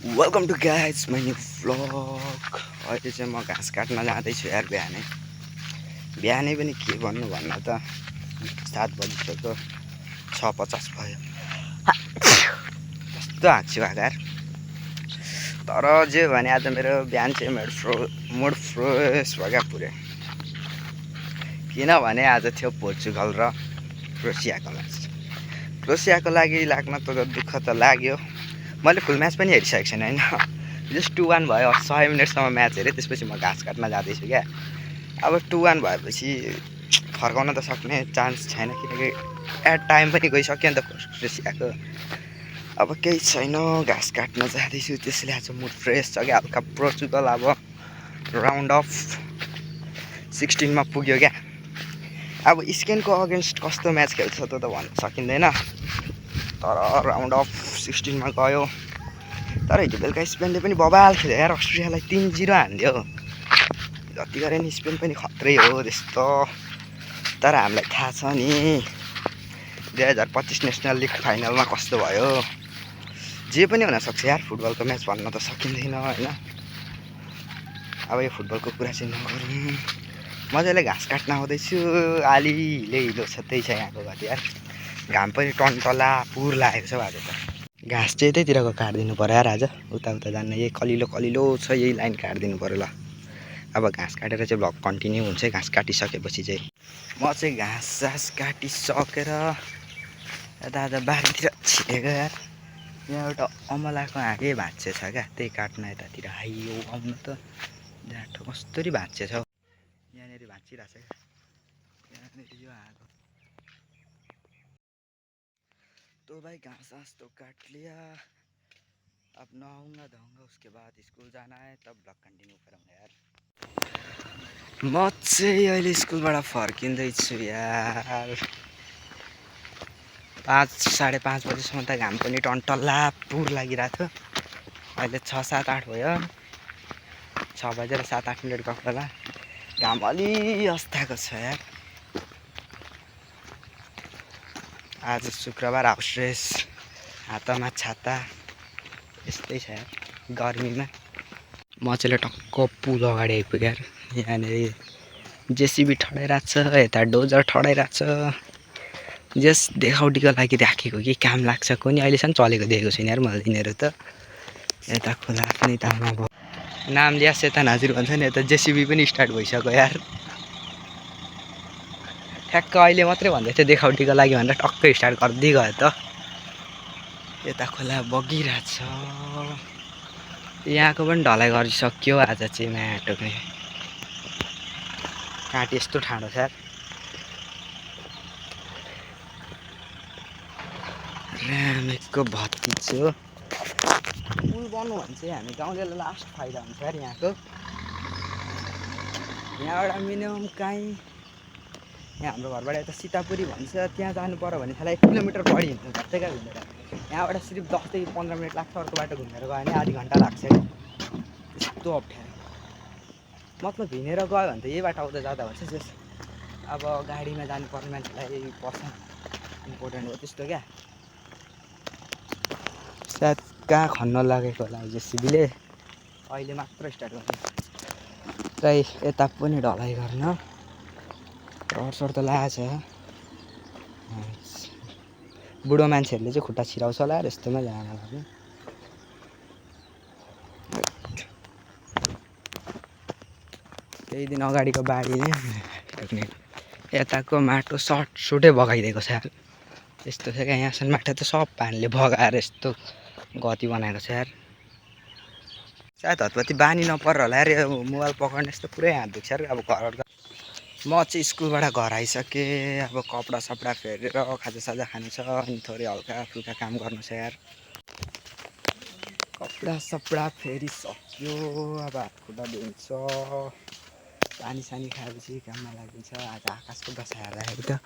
Welcome to guys my new vlog. अहिले चाहिँ म घाँस काट्न जाँदैछु यार। बिहानै पनि के भन्नु भन्न त 7 बजिसक्यो, 6:50 भयो। कस्तो हाँक्छु यार। तर जे भने आज मेरो बिहान चाहिँ मुड फ्रेस भयो पुरै। किनभने आज थियो पोर्चुगल र क्रोसियाको म्याच। क्रोसियाको लागि लाग्न त दुःख त लाग्यो। मैले फुल म्याच पनि हेरिसकेको छैन होइन, जस्ट 2-1 भयो। 100 मिनटसम्म म्याच हेरेँ, त्यसपछि म घाँस काट्न जाँदैछु क्या। अब 2-1 भएपछि फर्काउन त सक्ने चान्स छैन, किनकि टाइम पनि गइसक्यो नि त क्रोसियाको। अब केही छैन, घाँस काट्न जाँदैछु। त्यसले आज मुड फ्रेस छ क्या। हल्का पोर्चुगल अब राउन्ड अफ 16 मा पुग्यो क्या। अब स्पेनको अगेन्स्ट कस्तो म्याच खेल्छ त भन्न सकिँदैन, तर राउन्ड अफ 16 मा गयो। तर हिजो बेलुका स्पेनले पनि बबाल खेल्यो यार, अस्ट्रेलियालाई 3-0 हान्दियो। जति गरे नि स्पेन पनि खत्रै हो त्यस्तो। तर हामीलाई थाहा छ नि 2025 नेसनल लिग फाइनलमा कस्तो भयो। जे पनि हुनसक्छ यार, फुटबलको म्याच भन्न त सकिँदैन होइन। अब यो फुटबलको कुरा चाहिँ नगरौँ। मजाले घाँस काट्न आउँदैछु। आली हिलो छ, त्यही छ यहाँको गति यार। घाम पनि टन्टला पुर लागेको छ आज त। घाँस चाहिँ यतैतिरको काटिदिनु पऱ्यो यार आज। उता जान्न, यही कलिलो छ, यही लाइन काटिदिनु पऱ्यो ल। अब घाँस काटेर चाहिँ भ्लग कन्टिन्यू हुन्छ। घाँस काटिसकेपछि चाहिँ म चाहिँ घाँस काटिसकेर यता आज बारीतिर छिरेको यार। यहाँ एउटा अमलाको हाँगे भाँच्चे छ क्या, त्यही काट्न यतातिर आइयो। आउनु त जाठो कस्तरी भाँच्चे छ। यहाँनिर भाँचिरहेछ क्या, यहाँनिर यो हाँगो। तो भाई घाँस तो काट लिया, अब नहाऊंगा धोऊंगा, उसके बाद स्कूल जाना है, तब ब्लग कंटिन्यू करूँगा यार। म चाहिँ अहिले स्कुलबाट फर्किँदैछु यार। 5-5:30 बजीसम्म त घाम पनि टन्टल्ला पुर लागिरहेको थियो। अहिले 6-7-8 भयो, 6 बजेर 7-8 मिनट गएको होला। घाम अलि अस्ताएको छ यार। आज शुक्रबार, हाउस ड्रेस, हातमा छाता, यस्तै छ यार गर्मीमा। म चाहिँ टक्क पुल अगाडि आइपुगेँ यार। यहाँनिर जेसिबी ठडाइरहेको छ, यता डोजर ठडाइरहेको छ। जस्ट देखाउटीको लागि राखेको कि काम लाग्छ कोनी, अहिलेसम्म चलेको देखेको छैन यार मैले यिनीहरू त। यता खोला पनि तालमा भयो, नाम लिया सेता हाजिर भन्छ नि। यता जेसिबी पनि स्टार्ट भइसक्यो यार। ठ्याक्क अहिले मात्रै भन्दै थियो देखाउटीको लागि भनेर टक्कै स्टार्ट गर्दै गयो त। यता खोला बगिरहेछ। यहाँको पनि ढलाइ गरिसक्यो आज चाहिँ माटोको। काटी यस्तो ठाडो छ यार। रामेको भतिजो पुल बन्नु भने चाहिँ हामी गाउँलेलाई लास्ट फाइदा हुन्छ यार यहाँको। यहाँबाट मिनिमम कहीँ यहाँ हाम्रो घरबाट यता सीतापुरी भन्छ, त्यहाँ जानु पर्यो भने साला 1 किलोमिटर बढी हिँड्नु पर्छ क्या घुमेर। यहाँबाट सिर्फ 10 देखि 15 मिनट लाग्छ, अर्को बाटो घुमेर गयो भने आधी घन्टा लाग्छ क्या। त्यस्तो अप्ठ्यारो। मतलब हिँडेर गयो भने त यही बाटो आउँदा जाँदा हुन्छ। जस अब गाडीमा जानुपर्ने मान्छेलाई पर्छ, इम्पोर्टेन्ट हो त्यस्तो क्या। सायद कहाँ खन्न लागेको होला जेसिबीले, अहिले मात्र स्टार्ट गर्नु। र यता पनि ढलाइ गर्न रड त लागेको छ। बुढो मान्छेहरूले चाहिँ खुट्टा छिराउँछ होला यस्तोमा जान लाग्ने। केही दिन अगाडिको बाढीले यताको माटो सुटै बगाइदिएको छ यार। यस्तो छ क्या, यहाँसम्म माटो त सब पानीले बगाएर यस्तो गति बनाएको छ यार। सायद हतपति बानी नपर होला यार, यो मोबाइल पक्राउने यस्तो पुरै हात दुख्छ यार। अब घर म चाहिँ स्कुलबाट घर आइसकेँ। अब कपडा सपडा फेरेर खाजासाजा खानु छ, अनि थोरै हल्का फुल्का काम गर्नु छ यार। कपडा सपडा फेरिसक्यो, अब हात खुट्टा धुन्छ, पानी सानी खाएपछि काममा लागिन्छ। आज आकाशको दशा हेर्दाखेरि त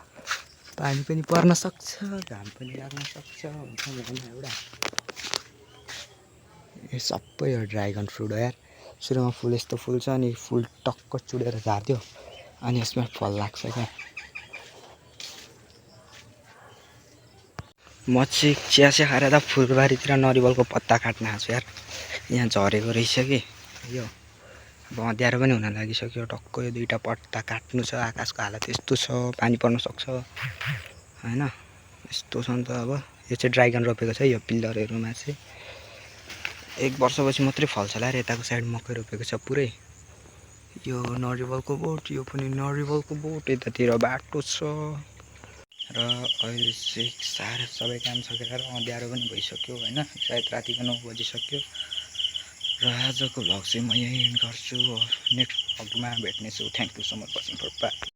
पानी पनि पर्न सक्छ, घाम पनि लाग्न सक्छ, हुन्छ हुँदैन एउटा। यो सबै हो ड्रागन फ्रुट हो यार। सुरुमा फुल यस्तो फुल्छ, अनि फुल टक्क चुडेर झार्थ्यो, अनि यसमा फल लाग्छ क्या। म चाहिँ चिया खाएर त फुलबारीतिर नरिवलको पत्ता काट्न आएको छु यार। यहाँ झरेको रहेछ कि यो। अब अँध्यारो पनि हुन लागिसक्यो। टक्क यो दुईवटा पत्ता काट्नु छ। आकाशको हालत यस्तो छ, पानी पर्न सक्छ होइन। यस्तो छ नि त। अब यो चाहिँ ड्राइगन रोपेको छ यो पिल्लरहरूमा चाहिँ। 1 वर्षपछि मात्रै फल्छ होला र यताको साइड मकै रोपेको छ पुरै। यो नरिवलको बोट, यो पनि नरिवलको बोट, यतातिर बाटो छ र अहिले चाहिँ साह्रै सबै काम सकेर अँध्यारो पनि भइसक्यो होइन। सायद रातिको 9 बजिसक्यो र आजको भ्लग चाहिँ म यहीँ गर्छु। नेक्स्ट भ्लगमा भेट्नेछु। Thank you so much watching for by.